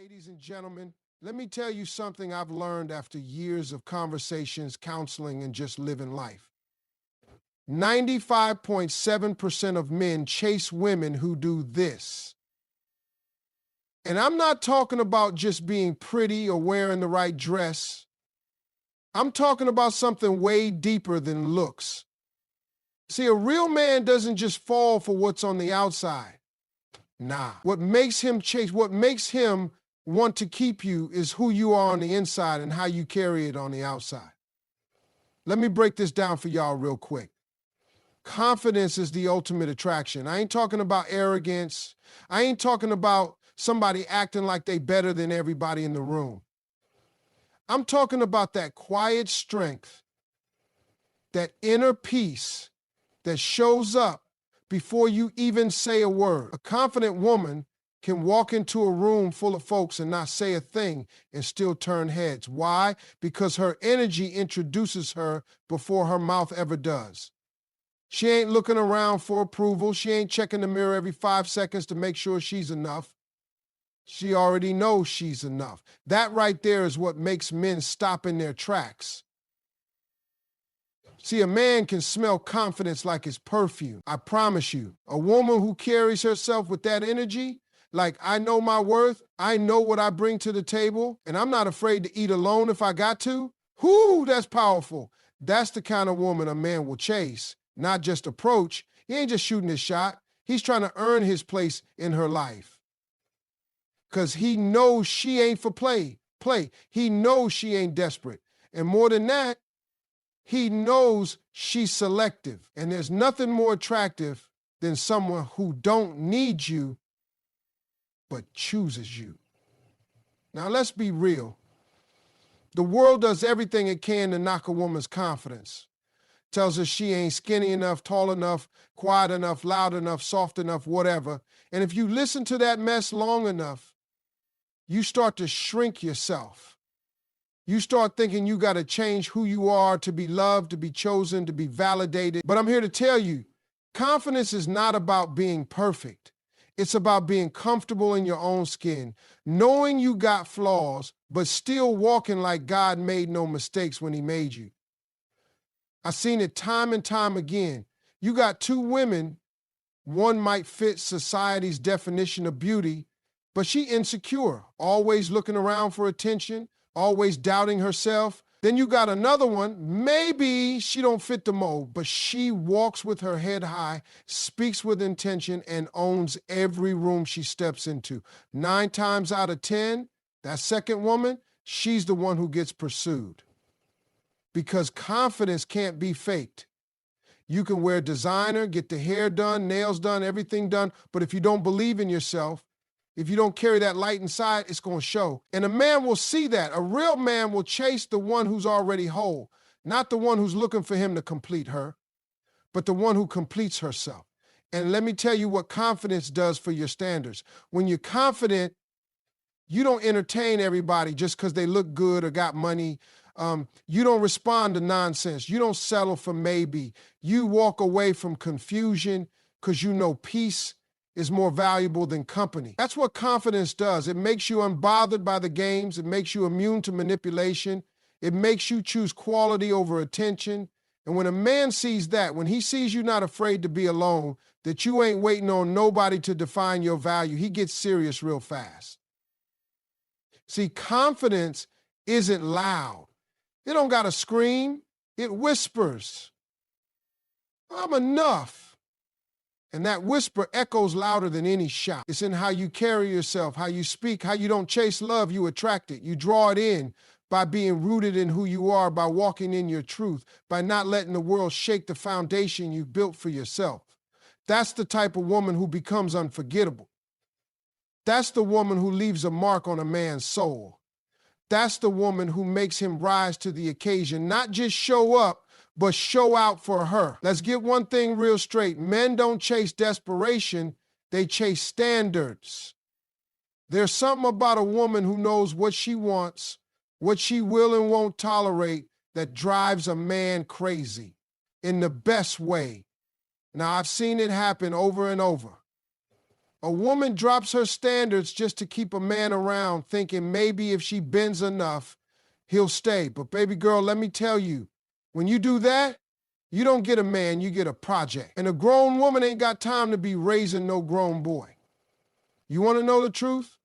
Ladies and gentlemen, let me tell you something I've learned after years of conversations, counseling, and just living life. 95.7% of men chase women who do this. And I'm not talking about just being pretty or wearing the right dress. I'm talking about something way deeper than looks. See, a real man doesn't just fall for what's on the outside. Nah. What makes him chase, what makes him want to keep you is who you are on the inside and how you carry it on the outside. Let me break this down for y'all real quick. Confidence is the ultimate attraction. I ain't talking about arrogance. I ain't talking about somebody acting like they better than everybody in the room. I'm talking about that quiet strength, that inner peace that shows up before you even say a word. A confident woman can walk into a room full of folks and not say a thing and still turn heads. Why? Because her energy introduces her before her mouth ever does. She ain't looking around for approval. She ain't checking the mirror every 5 seconds to make sure she's enough. She already knows she's enough. That right there is what makes men stop in their tracks. See, a man can smell confidence like it's perfume. I promise you, a woman who carries herself with that energy, like I know my worth, I know what I bring to the table, and I'm not afraid to eat alone if I got to. Whoo, that's powerful. That's the kind of woman a man will chase, not just approach. He ain't just shooting his shot. He's trying to earn his place in her life. Because he knows she ain't for play. He knows she ain't desperate. And more than that, he knows she's selective. And there's nothing more attractive than someone who don't need you, but chooses you. Now, let's be real. The world does everything it can to knock a woman's confidence. Tells her she ain't skinny enough, tall enough, quiet enough, loud enough, soft enough, whatever. And if you listen to that mess long enough, you start to shrink yourself. You start thinking you got to change who you are to be loved, to be chosen, to be validated. But I'm here to tell you, confidence is not about being perfect. It's about being comfortable in your own skin, knowing you got flaws, but still walking like God made no mistakes when he made you. I've seen it time and time again. You got two women, one might fit society's definition of beauty, but she insecure, always looking around for attention, always doubting herself. Then you got another one, maybe she don't fit the mold, but she walks with her head high, speaks with intention, and owns every room she steps into. 9 times out of 10, that second woman, she's the one who gets pursued. Because confidence can't be faked. You can wear designer, get the hair done, nails done, everything done, but if you don't believe in yourself, if you don't carry that light inside, it's going to show. And a man will see that. A real man will chase the one who's already whole, not the one who's looking for him to complete her, but the one who completes herself. And let me tell you what confidence does for your standards. When you're confident, you don't entertain everybody just because they look good or got money. You don't respond to nonsense. You don't settle for maybe. You walk away from confusion because you know peace is more valuable than company. That's what confidence does. It makes you unbothered by the games. It makes you immune to manipulation. It makes you choose quality over attention. And when a man sees that, when he sees you not afraid to be alone, that you ain't waiting on nobody to define your value, he gets serious real fast. See, confidence isn't loud. It don't got to scream. It whispers. I'm enough. And that whisper echoes louder than any shout. It's in how you carry yourself, how you speak, how you don't chase love, you attract it. You draw it in by being rooted in who you are, by walking in your truth, by not letting the world shake the foundation you've built for yourself. That's the type of woman who becomes unforgettable. That's the woman who leaves a mark on a man's soul. That's the woman who makes him rise to the occasion, not just show up, but show out for her. Let's get one thing real straight. Men don't chase desperation, they chase standards. There's something about a woman who knows what she wants, what she will and won't tolerate, that drives a man crazy in the best way. Now, I've seen it happen over and over. A woman drops her standards just to keep a man around, thinking maybe if she bends enough, he'll stay. But baby girl, let me tell you, when you do that, you don't get a man, you get a project. And a grown woman ain't got time to be raising no grown boy. You want to know the truth?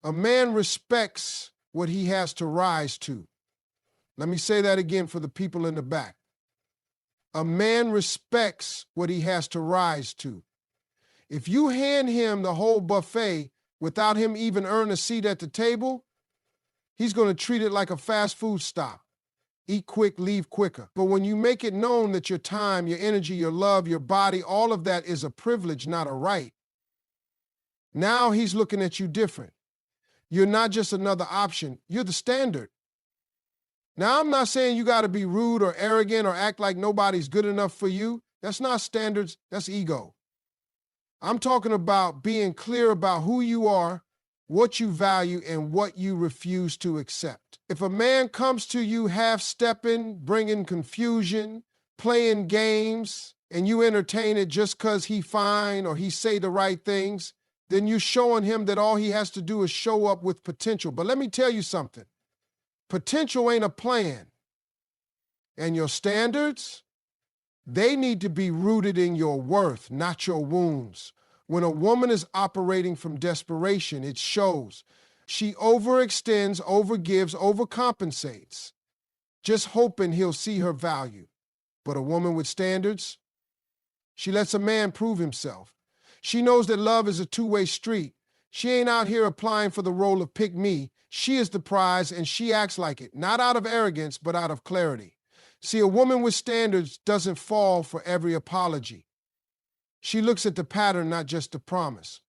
A man respects what he has to rise to. Let me say that again for the people in the back. A man respects what he has to rise to. If you hand him the whole buffet without him even earning a seat at the table, he's going to treat it like a fast food stop. Eat quick, leave quicker. But when you make it known that your time, your energy, your love, your body, all of that is a privilege, not a right, now he's looking at you different. You're not just another option. You're the standard. Now, I'm not saying you got to be rude or arrogant or act like nobody's good enough for you. That's not standards. That's ego. I'm talking about being clear about who you are, what you value, and what you refuse to accept. If a man comes to you half-stepping, bringing confusion, playing games, and you entertain it just because he fine or he say the right things, then you're showing him that all he has to do is show up with potential. But let me tell you something. Potential ain't a plan. And your standards, they need to be rooted in your worth, not your wounds. When a woman is operating from desperation, it shows. She overextends, overgives, overcompensates, just hoping he'll see her value. But a woman with standards, she lets a man prove himself. She knows that love is a two-way street. She ain't out here applying for the role of pick me. She is the prize, and she acts like it, not out of arrogance, but out of clarity. See, a woman with standards doesn't fall for every apology. She looks at the pattern, not just the promise.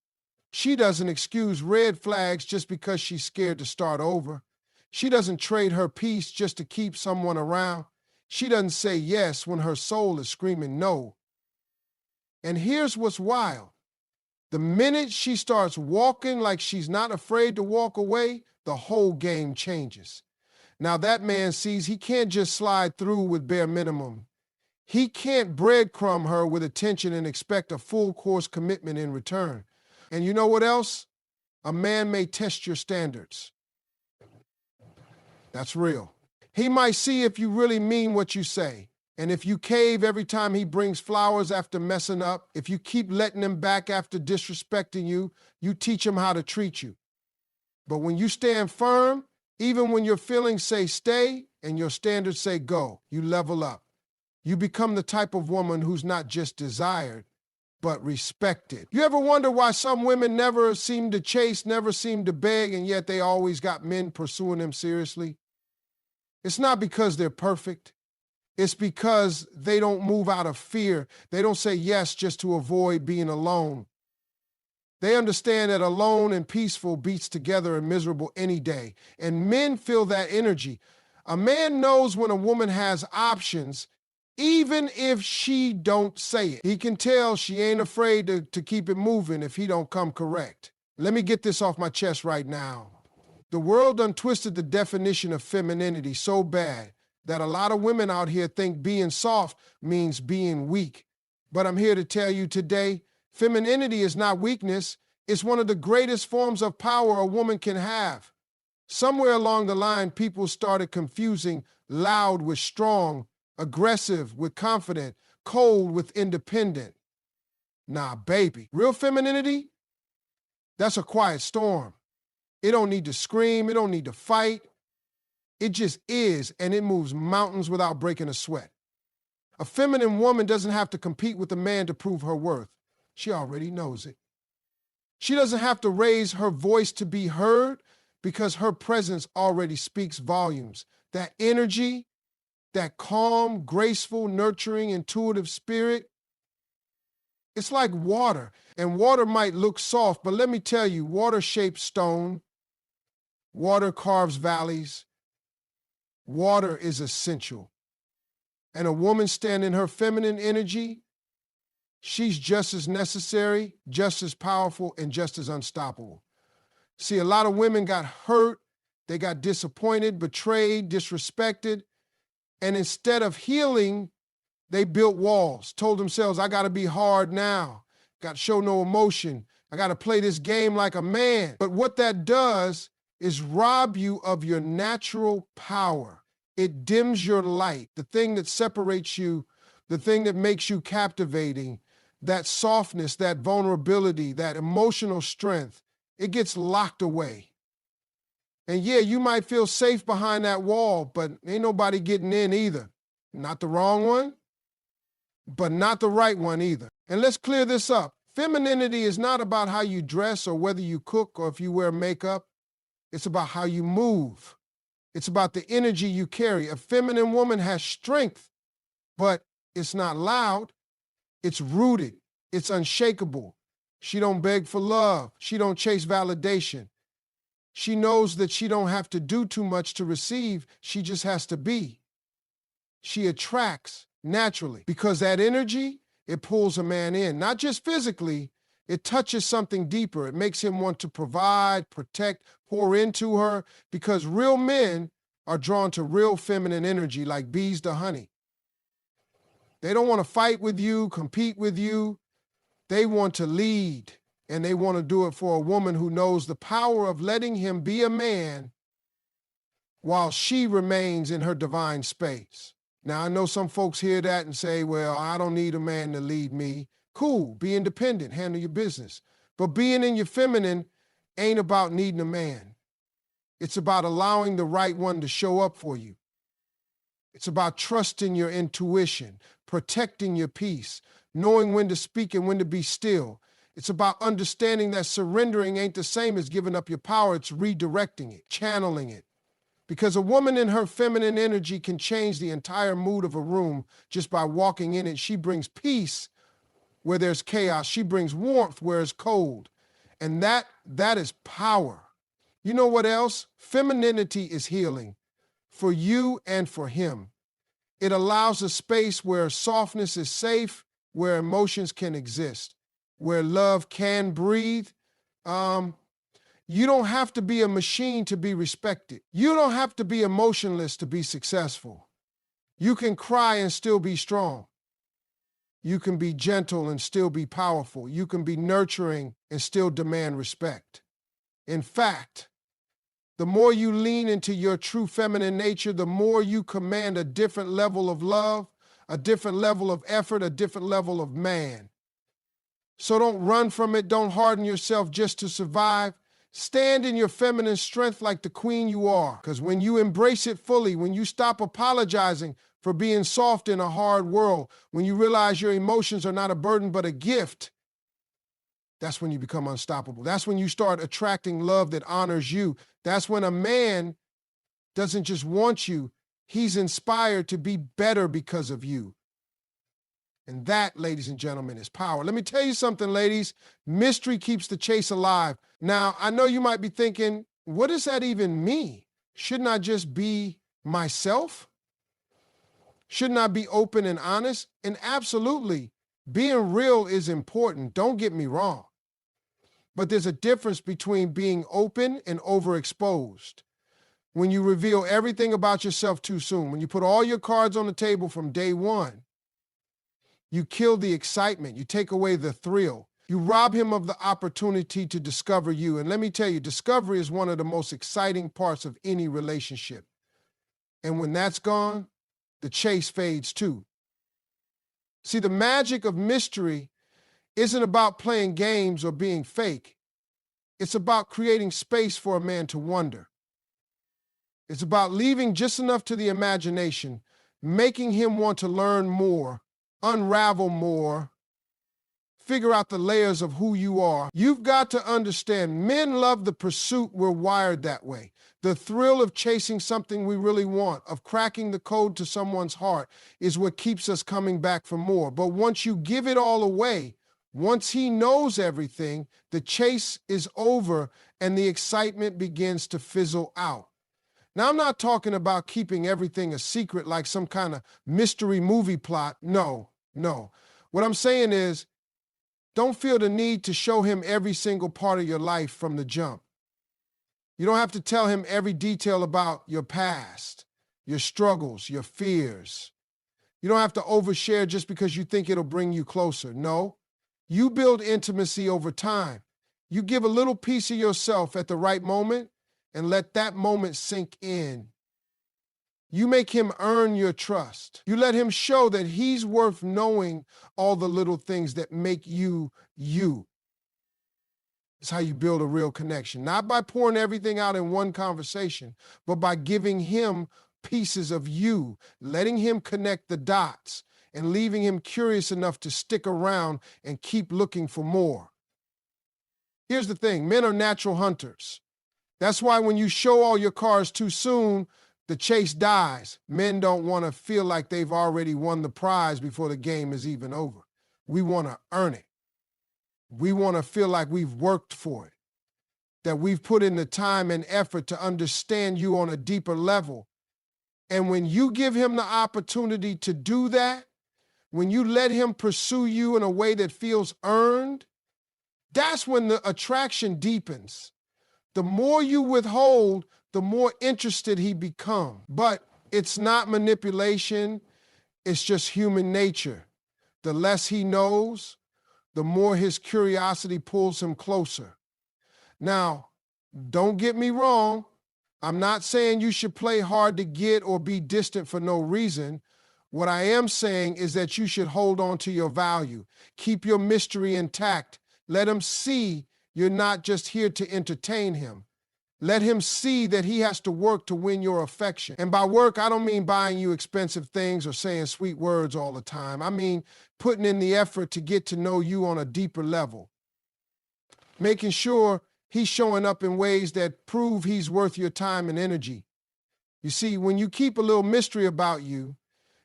She doesn't excuse red flags just because she's scared to start over. She doesn't trade her peace just to keep someone around. She doesn't say yes when her soul is screaming no. And here's what's wild. The minute she starts walking like she's not afraid to walk away, the whole game changes. Now that man sees he can't just slide through with bare minimum. He can't breadcrumb her with attention and expect a full course commitment in return. And you know what else? A man may test your standards. That's real. He might see if you really mean what you say. And if you cave every time he brings flowers after messing up, if you keep letting him back after disrespecting you, you teach him how to treat you. But when you stand firm, even when your feelings say stay and your standards say go, you level up. You become the type of woman who's not just desired, but respected. You ever wonder why some women never seem to chase, never seem to beg, and yet they always got men pursuing them seriously? It's not because they're perfect. It's because they don't move out of fear. They don't say yes just to avoid being alone. They understand that alone and peaceful beats together and miserable any day. And men feel that energy. A man knows when a woman has options, even if she don't say it. He can tell she ain't afraid to keep it moving if he don't come correct. Let me get this off my chest right now. The world done twisted the definition of femininity so bad that a lot of women out here think being soft means being weak. But I'm here to tell you today, femininity is not weakness. It's one of the greatest forms of power a woman can have. Somewhere along the line, people started confusing loud with strong, aggressive with confident, cold with independent. Nah, baby. Real femininity? That's a quiet storm. It don't need to scream. It don't need to fight. It just is, and it moves mountains without breaking a sweat. A feminine woman doesn't have to compete with a man to prove her worth. She already knows it. She doesn't have to raise her voice to be heard because her presence already speaks volumes. That energy, that calm, graceful, nurturing, intuitive spirit, it's like water. And water might look soft, but let me tell you, water shapes stone. Water carves valleys. Water is essential. And a woman standing in her feminine energy, she's just as necessary, just as powerful, and just as unstoppable. See, a lot of women got hurt, they got disappointed, betrayed, disrespected, and instead of healing, they built walls, told themselves, I gotta be hard now, got to show no emotion, I got to play this game like a man. But what that does is rob you of your natural power. It dims your light, the thing that separates you, the thing that makes you captivating, that softness, that vulnerability, that emotional strength. It gets locked away. And yeah, you might feel safe behind that wall, but ain't nobody getting in either. Not the wrong one, but not the right one either. And let's clear this up. Femininity is not about how you dress or whether you cook or if you wear makeup. It's about how you move. It's about the energy you carry. A feminine woman has strength, but it's not loud. It's rooted. It's unshakable. She don't beg for love. She don't chase validation. She knows that she don't have to do too much to receive. She just has to be. She attracts naturally because that energy, it pulls a man in, not just physically, it touches something deeper. It makes him want to provide, protect, pour into her because real men are drawn to real feminine energy like bees to honey. They don't want to fight with you, compete with you. They want to lead, and they want to do it for a woman who knows the power of letting him be a man while she remains in her divine space. Now, I know some folks hear that and say, well, I don't need a man to lead me. Cool, be independent, handle your business. But being in your feminine ain't about needing a man. It's about allowing the right one to show up for you. It's about trusting your intuition, protecting your peace, knowing when to speak and when to be still. It's about understanding that surrendering ain't the same as giving up your power. It's redirecting it, channeling it. Because a woman in her feminine energy can change the entire mood of a room just by walking in it. She brings peace where there's chaos. She brings warmth where it's cold. And that is power. You know what else? Femininity is healing for you and for him. It allows a space where softness is safe, where emotions can exist, where love can breathe. You don't have to be a machine to be respected. You don't have to be emotionless to be successful. You can cry and still be strong. You can be gentle and still be powerful. You can be nurturing and still demand respect. In fact, the more you lean into your true feminine nature, the more you command a different level of love, a different level of effort, a different level of man. So don't run from it. Don't harden yourself just to survive. Stand in your feminine strength like the queen you are. Because when you embrace it fully, when you stop apologizing for being soft in a hard world, when you realize your emotions are not a burden but a gift, that's when you become unstoppable. That's when you start attracting love that honors you. That's when a man doesn't just want you, he's inspired to be better because of you. And that, ladies and gentlemen, is power. Let me tell you something, ladies. Mystery keeps the chase alive. Now, I know you might be thinking, what does that even mean? Shouldn't I just be myself? Shouldn't I be open and honest? And absolutely, being real is important. Don't get me wrong. But there's a difference between being open and overexposed. When you reveal everything about yourself too soon, when you put all your cards on the table from day one, you kill the excitement. You take away the thrill. You rob him of the opportunity to discover you. And let me tell you, discovery is one of the most exciting parts of any relationship. And when that's gone, the chase fades too. See, the magic of mystery isn't about playing games or being fake. It's about creating space for a man to wonder. It's about leaving just enough to the imagination, making him want to learn more, unravel more, figure out the layers of who you are. You've got to understand, men love the pursuit. We're wired that way. The thrill of chasing something we really want, of cracking the code to someone's heart, is what keeps us coming back for more. But once you give it all away, once he knows everything, the chase is over and the excitement begins to fizzle out. Now, I'm not talking about keeping everything a secret like some kind of mystery movie plot. No. What I'm saying is, don't feel the need to show him every single part of your life from the jump. You don't have to tell him every detail about your past, your struggles, your fears. You don't have to overshare just because you think it'll bring you closer. No, you build intimacy over time. You give a little piece of yourself at the right moment and let that moment sink in. You make him earn your trust. You let him show that he's worth knowing all the little things that make you, you. It's how you build a real connection. Not by pouring everything out in one conversation, but by giving him pieces of you, letting him connect the dots, and leaving him curious enough to stick around and keep looking for more. Here's the thing, men are natural hunters. That's why when you show all your cards too soon, the chase dies. Men don't want to feel like they've already won the prize before the game is even over. We want to earn it. We want to feel like we've worked for it, that we've put in the time and effort to understand you on a deeper level. And when you give him the opportunity to do that, when you let him pursue you in a way that feels earned, that's when the attraction deepens. The more you withhold, the more interested he becomes. But it's not manipulation, it's just human nature. The less he knows, the more his curiosity pulls him closer. Now, don't get me wrong. I'm not saying you should play hard to get or be distant for no reason. What I am saying is that you should hold on to your value. Keep your mystery intact. Let him see you're not just here to entertain him. Let him see that he has to work to win your affection. And by work, I don't mean buying you expensive things or saying sweet words all the time. I mean putting in the effort to get to know you on a deeper level. Making sure he's showing up in ways that prove he's worth your time and energy. You see, when you keep a little mystery about you,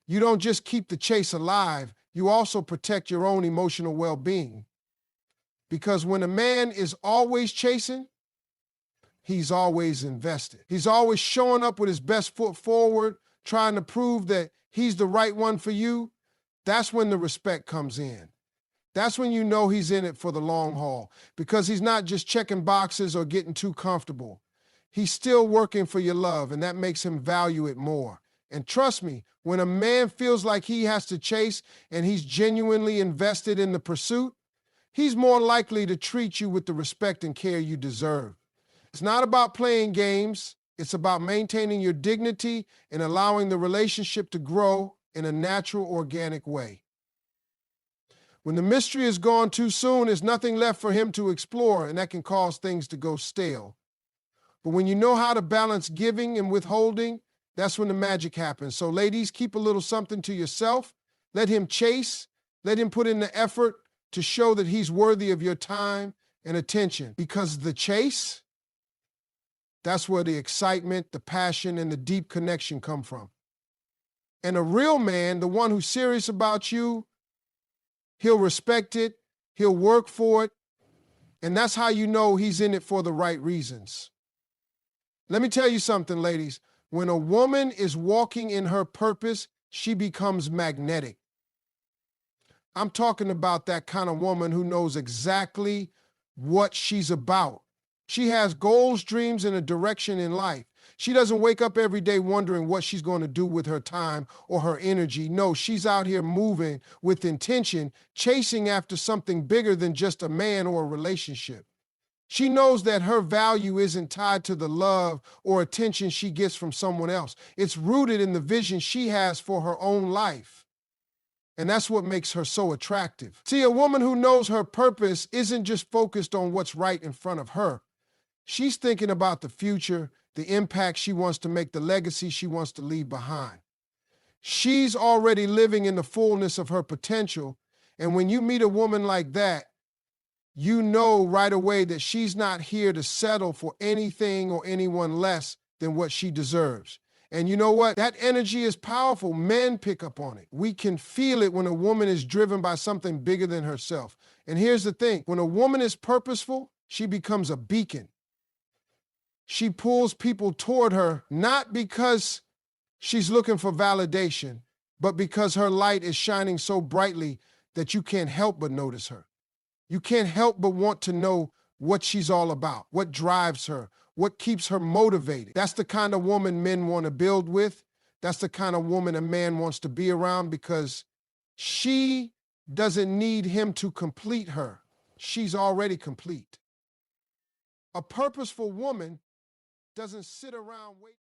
you don't just keep the chase alive, you also protect your own emotional well-being. Because when a man is always chasing, he's always invested. He's always showing up with his best foot forward, trying to prove that he's the right one for you. That's when the respect comes in. That's when you know he's in it for the long haul, because he's not just checking boxes or getting too comfortable. He's still working for your love, and that makes him value it more. And trust me, when a man feels like he has to chase and he's genuinely invested in the pursuit, he's more likely to treat you with the respect and care you deserve. It's not about playing games. It's about maintaining your dignity and allowing the relationship to grow in a natural, organic way. When the mystery is gone too soon, there's nothing left for him to explore, and that can cause things to go stale. But when you know how to balance giving and withholding, that's when the magic happens. So ladies, keep a little something to yourself. Let him chase. Let him put in the effort to show that he's worthy of your time and attention. Because the chase, that's where the excitement, the passion, and the deep connection come from. And a real man, the one who's serious about you, he'll respect it, he'll work for it, and that's how you know he's in it for the right reasons. Let me tell you something, ladies. When a woman is walking in her purpose, she becomes magnetic. I'm talking about that kind of woman who knows exactly what she's about. She has goals, dreams, and a direction in life. She doesn't wake up every day wondering what she's going to do with her time or her energy. No, she's out here moving with intention, chasing after something bigger than just a man or a relationship. She knows that her value isn't tied to the love or attention she gets from someone else. It's rooted in the vision she has for her own life. And that's what makes her so attractive. See, a woman who knows her purpose isn't just focused on what's right in front of her. She's thinking about the future, the impact she wants to make, the legacy she wants to leave behind. She's already living in the fullness of her potential. And when you meet a woman like that, you know right away that she's not here to settle for anything or anyone less than what she deserves. And you know what? That energy is powerful. Men pick up on it. We can feel it when a woman is driven by something bigger than herself. And here's the thing. When a woman is purposeful, she becomes a beacon. She pulls people toward her, not because she's looking for validation, but because her light is shining so brightly that you can't help but notice her. You can't help but want to know what she's all about, what drives her, what keeps her motivated. That's the kind of woman men want to build with. That's the kind of woman a man wants to be around, because she doesn't need him to complete her. She's already complete. A purposeful woman doesn't sit around waiting.